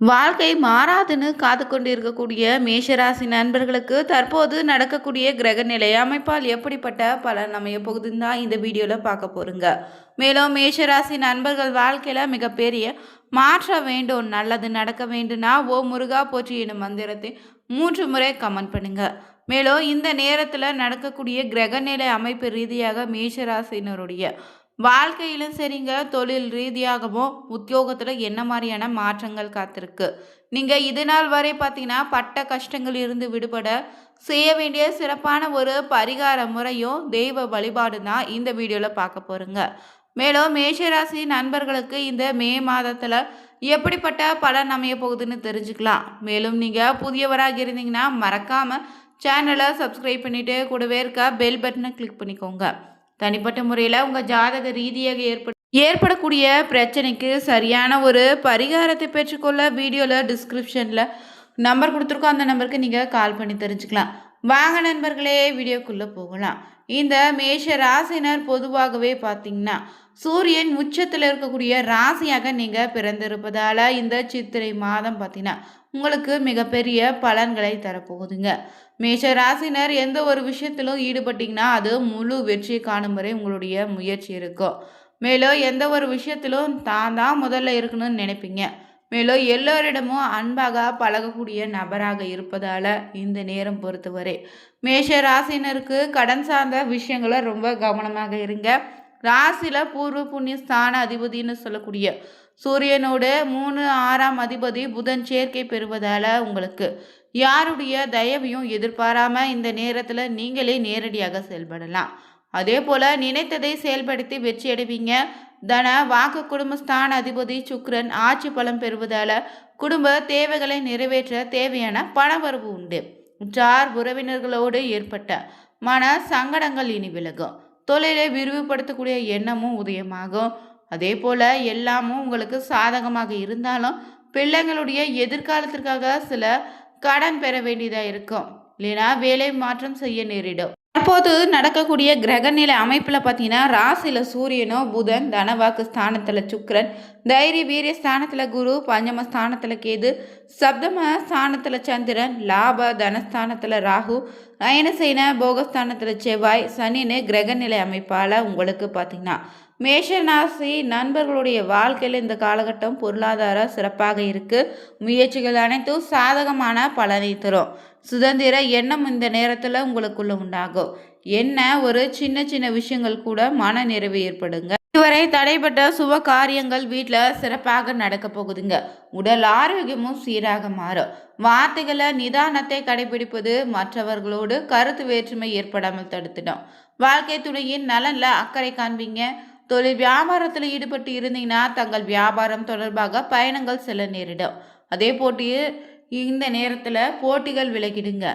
வாழ்க்கை மாறாதுன்னு காத்து கொண்டு இருக்கக்கூடிய மேஷராசி நண்பர்களுக்கு தற்போது நடக்கக்கூடிய கிரக நிலை அமைப்பால் எப்படிப்பட்ட பலன் அமைய போகுதுன்னு தான் இந்த வீடியோவில் பார்க்க போகிறோங்க. மேலும் மேஷராசி நண்பர்கள் வாழ்க்கையில் மிகப்பெரிய மாற்றம் வேண்டும், நல்லது நடக்க வேண்டும்னா ஓ முருகா போற்றி எனும் மந்திரத்தை 3 முறை கமெண்ட் பண்ணுங்க. மேலும் இந்த நேரத்தில் நடக்கக்கூடிய கிரக நிலை அமைப்பு ரீதியாக மேஷராசினருடைய வாழ்க்கையிலும் சரிங்க, தொழில் ரீதியாகவும் உத்தியோகத்தில் என்ன மாதிரியான மாற்றங்கள் காத்திருக்கு, நீங்கள் இது நாள் வரை பார்த்தீங்கன்னா பட்ட கஷ்டங்கள் இருந்து விடுபட செய்ய வேண்டிய சிறப்பான ஒரு பரிகார முறையும் தெய்வ வழிபாடு தான் இந்த வீடியோவில் பார்க்க போகிறோங்க. மேலும் மேஷராசி நண்பர்களுக்கு இந்த மே மாதத்தில் எப்படிப்பட்ட பலன் அமைய போகுதுன்னு தெரிஞ்சுக்கலாம். மேலும் நீங்கள் புதியவராக இருந்தீங்கன்னா மறக்காமல் சேனலை சப்ஸ்கிரைப் பண்ணிவிட்டு கூடவே இருக்க பெல் பட்டனை கிளிக் பண்ணிக்கோங்க. தனிப்பட்ட முறையில் உங்கள் ஜாதக ரீதியாக ஏற்படக்கூடிய பிரச்சனைக்கு சரியான ஒரு பரிகாரத்தை பெற்றுக்கொள்ள வீடியோவில் டிஸ்கிரிப்ஷனில் நம்பர் கொடுத்துருக்கோம். அந்த நம்பருக்கு நீங்கள் கால் பண்ணி தெரிஞ்சுக்கலாம். வாங்க நண்பர்களே, வீடியோக்குள்ளே போகலாம். இந்த மேஷ ராசினர் பொதுவாகவே பார்த்தீங்கன்னா சூரியன் உச்சத்தில் இருக்கக்கூடிய ராசியாக நீங்கள் பிறந்திருப்பதால் இந்த சித்திரை மாதம் பார்த்தீங்கன்னா உங்களுக்கு மிகப்பெரிய பலன்களை தரப்போகுதுங்க. மேஷ ராசினர் எந்த ஒரு விஷயத்திலும் ஈடுபட்டிங்கன்னா அது முழு வெற்றி காணும் வரை உங்களுடைய முயற்சி இருக்கும். மேலும் எந்த ஒரு விஷயத்திலும் தான் முதல்ல இருக்கணும்னு நினைப்பீங்க. மேலும் எல்லோரிடமும் அன்பாக பழகக்கூடிய நபராக இருப்பதால் இந்த நேரம் பொறுத்தவரை மேஷ ராசினருக்கு கடன் சார்ந்த விஷயங்களை ரொம்ப கவனமாக இருங்க. ராசியில் பூர்வ புண்ணிய ஸ்தான அதிபதினு சொல்லக்கூடிய சூரியனோடு 3, 6ஆம் அதிபதி புதன் சேர்க்கை பெறுவதால் உங்களுக்கு யாருடைய தயவையும் எதிர்பாராமல் இந்த நேரத்தில் நீங்களே நேரடியாக செயல்படலாம். அதே போல் நினைத்ததை செயல்படுத்தி வெற்றி அடைவீங்க. தன வாக்கு குடும்பஸ்தான அதிபதி சுக்கிரன் ஆட்சி பலம் பெறுவதால் குடும்ப தேவைகளை நிறைவேற்ற தேவையான பணவரவு உண்டு. உற்றார் உறவினர்களோடு ஏற்பட்ட மன சங்கடங்கள் இனி விலகும். தொழிலை விரிவுபடுத்தக்கூடிய எண்ணமும் உதயமாகும். அதே போல் எல்லாமும் உங்களுக்கு சாதகமாக இருந்தாலும் பிள்ளைங்களுடைய எதிர்காலத்திற்காக சில கடன் பெற வேண்டியதாக இருக்கும், இல்லைனா வேலை மாற்றம் செய்ய நேரிடும். தற்போது நடக்கக்கூடிய கிரகநிலை அமைப்பில் பார்த்தீங்கன்னா ராசியில் சூரியனோ புதன், தனவாக்கு ஸ்தானத்தில் சுக்கிரன், தைரிய வீரிய ஸ்தானத்தில் குரு, பஞ்சம ஸ்தானத்தில் கேது, சப்தம ஸ்தானத்தில் சந்திரன், லாப தனஸ்தானத்தில் ராகு, அயனசேன போகஸ்தானத்தில் செவ்வாய், சனின்னு கிரகநிலை அமைப்பால் உங்களுக்கு பார்த்தீங்கன்னா மேஷராசி நண்பர்களுடைய வாழ்க்கையில் இந்த காலகட்டம் பொருளாதார சிறப்பாக இருக்குது. முயற்சிகள் அனைத்தும் சாதகமான பலனை தரும். சுதந்திர எண்ணம் இந்த நேரத்தில் உங்களுக்குள்ள உண்டாகும். என்ன ஒரு சின்ன சின்ன விஷயங்கள் கூட மன நிறைவு ஏற்படுங்க. இதுவரை தடைப்பட்ட சுப காரியங்கள் வீட்டில் சிறப்பாக நடக்க போகுதுங்க. உடல் ஆரோக்கியமும் சீராக மாறும். வார்த்தைகளை நிதானத்தை கடைபிடிப்பது மற்றவர்களோடு கருத்து வேற்றுமை ஏற்படாமல் தடுத்துடும். வாழ்க்கை துணையின் நலனில் அக்கறை காண்பீங்க. தொழில் வியாபாரத்தில் ஈடுபட்டு இருந்தீங்கன்னா தங்கள் வியாபாரம் தொடர்பாக பயணங்கள் செல்ல நேரிடும். அதே போட்டி இந்த நேரத்தில் போட்டிகள் விலகிடுங்க.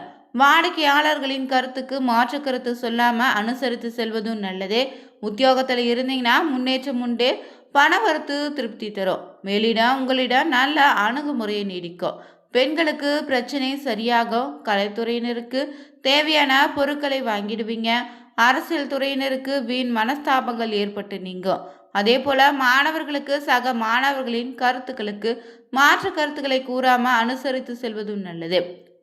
வாடிக்கையாளர்களின் கருத்துக்கு மாற்று கருத்து சொல்லாமல் அனுசரித்து செல்வதும் நல்லதே. உத்தியோகத்தில் இருந்தீங்கன்னா முன்னேற்றம் உண்டு. பணவரத்து திருப்தி தரும். மேலிடம் உங்களிடம் நல்ல அணுகுமுறையை நீடிக்கும். பெண்களுக்கு பிரச்சனை சரியாகும். கலைத்துறையினருக்கு தேவையான பொருட்களை வாங்கிடுவீங்க. அரசியல் துறையினருக்கு வீண் மனஸ்தாபங்கள் ஏற்பட்டு நீங்கும். அதே போல மாணவர்களுக்கு சக மாணவர்களின் கருத்துக்களுக்கு மாற்று கருத்துக்களை கூறாமல் அனுசரித்து செல்வதும் நல்லது.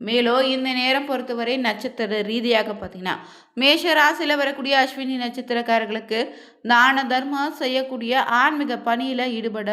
மேலும் இந்த நேரம் பொறுத்தவரை நட்சத்திர ரீதியாக பார்த்தீங்கன்னா மேஷ ராசியில் வரக்கூடிய அஸ்வினி நட்சத்திரக்காரர்களுக்கு தான தர்மம் செய்யக்கூடிய ஆன்மீக பணியில் ஈடுபட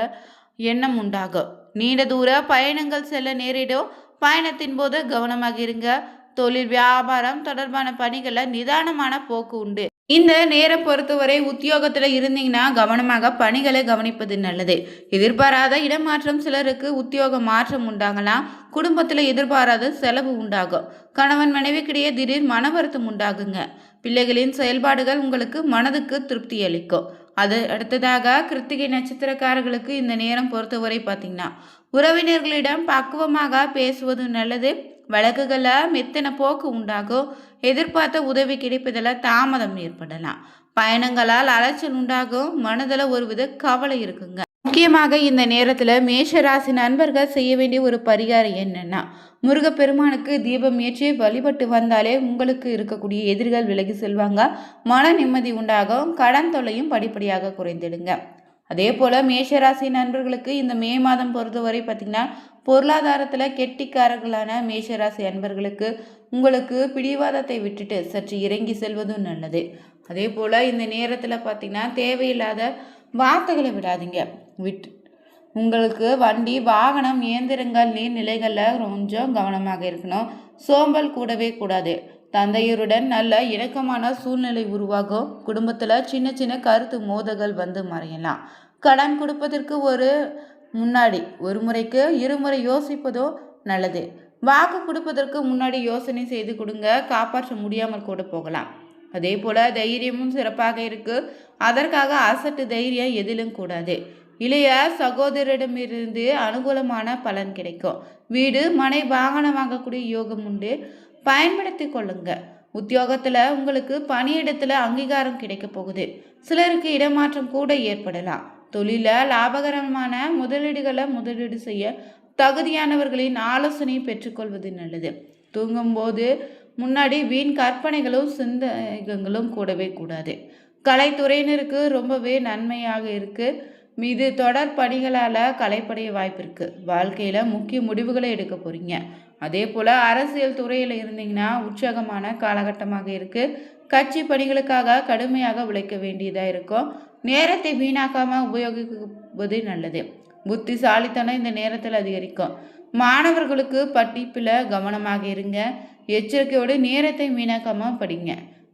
எண்ணம் உண்டாகும். நீண்ட தூர பயணங்கள் செல்ல நேரிடும். பயணத்தின் போது கவனமாக இருங்க. தொழில் வியாபாரம் தொடர்பான பணிகளில் நிதானமான போக்கு உண்டு. இந்த நேரம் பொறுத்தவரை உத்தியோகத்தில் இருந்தீங்கன்னா கவனமாக பணிகளை கவனிப்பது நல்லது. எதிர்பாராத இடமாற்றம், சிலருக்கு உத்தியோக மாற்றம் உண்டாகலாம். குடும்பத்தில் எதிர்பாராத செலவு உண்டாகும். கணவன் மனைவிக்கிடையே திடீர் மன வருத்தம் உண்டாகுங்க. பிள்ளைகளின் செயல்பாடுகள் உங்களுக்கு மனதுக்கு திருப்தி அளிக்கும். அது அடுத்ததாக கிருத்திகை நட்சத்திரக்காரர்களுக்கு இந்த நேரம் பொறுத்தவரை பார்த்தீங்கன்னா உறவினர்களிடம் பக்குவமாக பேசுவது நல்லது. வழக்குகளில் மெத்தன போக்கு உண்டாகும். எதிர்பார்த்த உதவி கிடைப்பதில் தாமதம் ஏற்படலாம். பயணங்களால் அலைச்சல் உண்டாகும். மனதில் ஒருவித கவலை இருக்குங்க. முக்கியமாக இந்த நேரத்தில் மேஷராசி நண்பர்கள் செய்ய வேண்டிய ஒரு பரிகாரம் என்னன்னா முருகப்பெருமானுக்கு தீபம் ஏற்றி வழிபட்டு வந்தாலே உங்களுக்கு இருக்கக்கூடிய எதிரிகள் விலகி செல்வாங்க. மன நிம்மதி உண்டாகும். கடன் தொல்லையும் படிப்படியாக குறைந்திடுங்க. அதே போல் மேஷராசி நண்பர்களுக்கு இந்த மே மாதம் பொறுத்தவரை பார்த்திங்கன்னா பொருளாதாரத்தில் கெட்டிக்காரர்களான மேஷராசி அன்பர்களுக்கு உங்களுக்கு பிடிவாதத்தை விட்டுட்டு சற்று இறங்கி செல்வதும் நல்லது. அதே போல் இந்த நேரத்தில் பார்த்திங்கன்னா தேவையில்லாத வார்த்தைகளை விடாதீங்க. உங்களுக்கு வண்டி வாகனம் இயந்திரங்கள் நீர்நிலைகளில் கொஞ்சம் கவனமாக இருக்கணும். சோம்பல் கூடவே கூடாது. தந்தையருடன் நல்ல இணக்கமான சூழ்நிலை உருவாகும். குடும்பத்தில் சின்ன சின்ன கருத்து மோதல்கள் வந்து மறையலாம். கடன் கொடுப்பதற்கு முன்னாடி ஒரு முறைக்கு இருமுறை யோசிப்பதோ நல்லது. வாக்கு கொடுப்பதற்கு முன்னாடி யோசனை செய்து கொடுங்க. காப்பாற்ற முடியாமல் கூட போகலாம். அதே போல் தைரியமும் சிறப்பாக இருக்கு. அதற்காக அசட்டு தைரியம் எதிலும் கூடாது. இளைய சகோதரிடமிருந்து அனுகூலமான பலன் கிடைக்கும். வீடு மனை வாகனம் வாங்கக்கூடிய யோகம் உண்டு. பயன்படுத்தி கொள்ளுங்க. உத்தியோகத்தில் உங்களுக்கு பணியிடத்தில் அங்கீகாரம் கிடைக்க போகுது. சிலருக்கு இடமாற்றம் கூட ஏற்படலாம். தொழிலில் லாபகரமான முதலீடு செய்ய தகுதியானவர்களின் ஆலோசனையை பெற்றுக்கொள்வது நல்லது. தூங்கும்போது முன்னாடி வீண் கற்பனைகளும் சிந்தனைகளும் கூடவே கூடாது. கலைத்துறையினருக்கு ரொம்பவே நன்மையாக இருக்குது. மீது தொடர் பணிகளால் கலைப்படைய வாய்ப்பு இருக்குது. வாழ்க்கையில் முக்கிய முடிவுகளை எடுக்க போகிறீங்க. அதே போல் அரசியல் துறையில் இருந்தீங்கன்னா உற்சாகமான காலகட்டமாக இருக்குது. கட்சி பணிகளுக்காக கடுமையாக உழைக்க வேண்டியதாக இருக்கும். நேரத்தை வீணாக்காமல் உபயோகிப்பது நல்லது. புத்திசாலித்தனம் இந்த நேரத்தில் அதிகரிக்கும். மாணவர்களுக்கு படிப்பில் கவனமாக இருங்க. எச்சரிக்கையோடு நேரத்தை வீணாக்காமல் படிங்க.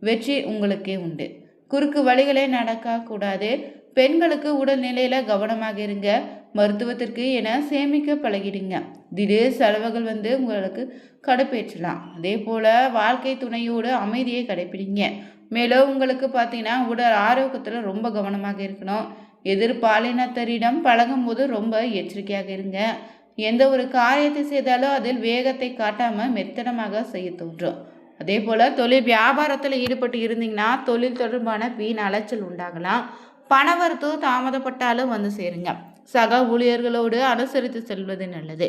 வெற்றி உங்களுக்கே உண்டு. குறுக்கு வழிகளே நடக்கக்கூடாது. பெண்களுக்கு உடல்நிலையில் கவனமாக இருங்க. மருத்துவத்திற்கு என சேமிக்க பழகிடுங்க. திடீர் செலவுகள் உங்களுக்கு கடுப்பேற்றலாம். அதே போல் வாழ்க்கை துணையோடு அமைதியை கடைப்பிடிங்க. மேலும் உங்களுக்கு பார்த்தீங்கன்னா உடல் ஆரோக்கியத்தில் ரொம்ப கவனமாக இருக்கணும். எதிர்பாலினத்தரிடம் பழகும் போது ரொம்ப எச்சரிக்கையாக இருங்க. எந்த ஒரு காரியத்தை செய்தாலும் அதில் வேகத்தை காட்டாமல் மெத்தனமாக செய்ய தோன்றும். அதே போல் தொழில் வியாபாரத்தில் ஈடுபட்டு இருந்தீங்கன்னா தொழில் தொடர்பான வீண் அலைச்சல் உண்டாகலாம். பணவரத்து தாமதப்பட்டாலும் வந்து சேருங்க. சக ஊழியர்களோடு அனுசரித்து செல்வது நல்லது.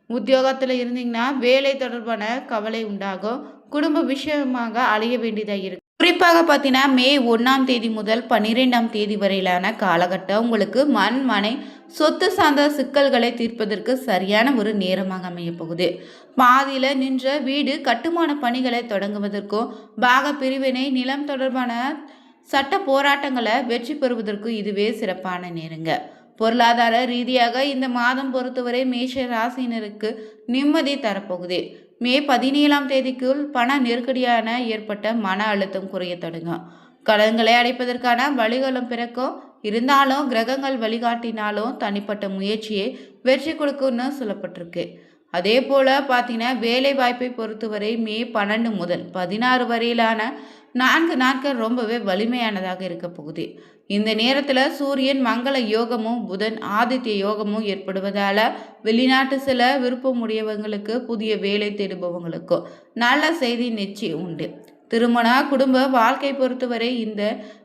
உத்தியோகத்தில் இருந்தீங்கன்னா வேலை தொடர்பான கவலை உண்டாகும். குடும்ப விஷயமாக அலைய வேண்டியதாக இருக்கு. குறிப்பாக பார்த்தீங்கன்னா மே 1ஆம் தேதி முதல் 12ஆம் தேதி வரையிலான காலகட்டம் உங்களுக்கு மனை சொத்து சார்ந்த சிக்கல்களை தீர்ப்பதற்கு சரியான ஒரு நேரமாக அமைய போகுது. பாதியில் நின்ற வீடு கட்டுமான பணிகளை தொடங்குவதற்கும் பாக பிரிவினை நிலம் தொடர்பான சட்ட போராட்டங்களை வெற்றி பெறுவதற்கு இதுவே சிறப்பான நேரங்க. பொருளாதார ரீதியாக இந்த மாதம் பொறுத்தவரை மேஷ ராசினருக்கு நிம்மதி தரப்போகுது. மே 17ஆம் தேதிக்குள் பண நெருக்கடியான ஏற்பட்ட மன அழுத்தம் குறைய தொடங்கும். கடன்களை அடைப்பதற்கான வழிகளும் பிறக்கும். இருந்தாலும் கிரகங்கள் வழிகாட்டினாலும் தனிப்பட்ட முயற்சியை வெற்றி கொடுக்கும்னு சொல்லப்பட்டிருக்கு. அதே போல் பார்த்தீங்கன்னா வேலை வாய்ப்பை பொறுத்தவரை மே 12 முதல் 16 வரையிலான 4 நாட்கள் ரொம்பவே வலிமையானதாக இருக்க போகுது. இந்த நேரத்தில் சூரியன் மங்கள யோகமும் புதன் ஆதித்ய யோகமும் ஏற்படுவதால் வெளிநாட்டு சில விருப்பமுடையவங்களுக்கு புதிய வேலை தேடுபவங்களுக்கும் நல்ல செய்தி நிச்சயம் உண்டு. திருமண குடும்ப வாழ்க்கை பொறுத்தவரை இந்த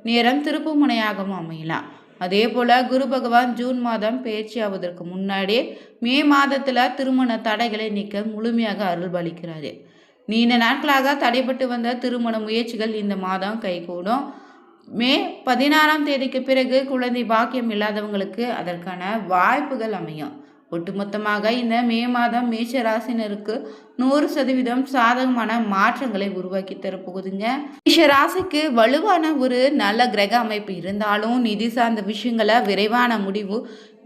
நேரம் திருப்பு முனையாகவும் அமையலாம். அதே போல் குரு பகவான் ஜூன் மாதம் பயிற்சியாவதற்கு முன்னாடியே மே மாதத்தில் திருமண தடைகளை நீக்க முழுமையாக அருள்பாலிக்கிறாரு. நீண்ட நாட்களாக தடைப்பட்டு வந்த திருமண முயற்சிகள் இந்த மாதம் கைகூடும். மே 16ஆம் தேதிக்கு பிறகு குழந்தை பாக்கியம் இல்லாதவங்களுக்கு அதற்கான வாய்ப்புகள் அமையும். ஒட்டுமொத்தமாக இந்த மே மாதம் மேஷ ராசினருக்கு 100% சாதகமான மாற்றங்களை உருவாக்கி தரப்போகுதுங்க. மேஷ ராசிக்கு வலுவான ஒரு நல்ல கிரக அமைப்பு இருந்தாலும் நிதி சார்ந்த விஷயங்களை விரைவான முடிவு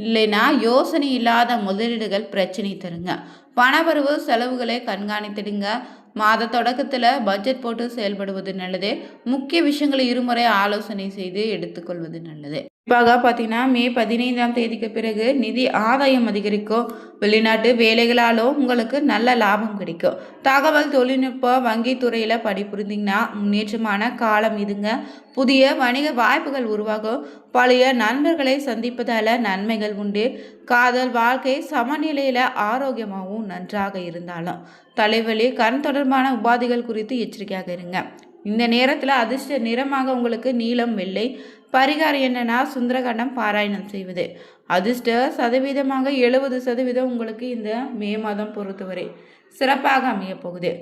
இல்லைன்னா யோசனை இல்லாத முதலீடுகள் பிரச்சனை தருங்க. பணவரவு செலவுகளை கண்காணித்திடுங்க. மாத தொடக்கத்தில் பட்ஜெட் போட்டு செயல்படுவது நல்லது. முக்கிய விஷயங்களை இருமுறை ஆலோசனை செய்து எடுத்துக்கொள்வது நல்லது. குறிப்பாக பார்த்தீங்கன்னா மே 15ஆம் தேதிக்கு பிறகு நிதி ஆதாயம் அதிகரிக்கும். வெளிநாட்டு வேலைகளாலும் உங்களுக்கு நல்ல லாபம் கிடைக்கும். தகவல் தொழில்நுட்ப வங்கி துறையில் பணிபுரிந்தீங்கன்னா முன்னேற்றமான காலம் இதுங்க. புதிய வணிக வாய்ப்புகள் உருவாகும். பழைய நண்பர்களை சந்திப்பதால் நன்மைகள் உண்டு. காதல் வாழ்க்கை சமநிலையில் ஆரோக்கியமாகவும் நன்றாக இருந்தாலும் தலைவலி கண் தொடர்பான உபாதைகள் குறித்து எச்சரிக்கையாக இருங்க. இந்த நேரத்தில் அதிர்ஷ்ட நிறமாக உங்களுக்கு நீலம் வெள்ளை. பரிகாரம் என்னன்னா சுந்தரகாண்டம் பாராயணம் செய்வது. அதிர்ஷ்ட சதவீதமாக 70% உங்களுக்கு இந்த மே மாதம் பொறுத்தவரை சிறப்பாக அமைய போகுது.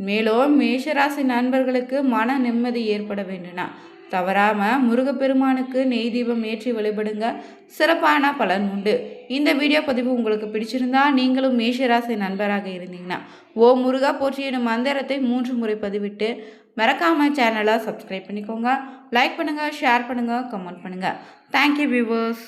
மேலும் மேஷராசி நண்பர்களுக்கு மன நிம்மதி ஏற்பட வேண்டும்னா தவறாமல் முருகப்பெருமானுக்கு நெய் தீபம் ஏற்றி வழிபடுங்க. சிறப்பான பலன் உண்டு. இந்த வீடியோ பதிவு உங்களுக்கு பிடிச்சிருந்தா நீங்களும் மேஷராசி நண்பராக இருந்தீங்கன்னா ஓம் முருகா போற்றி எனும் மந்திரத்தை 3 முறை பதிவிட்டு மறக்காமல் சேனலை சப்ஸ்கிரைப் பண்ணிக்கோங்க. லைக் பண்ணுங்கள், ஷேர் பண்ணுங்கள், கமெண்ட் பண்ணுங்கள். Thank you viewers.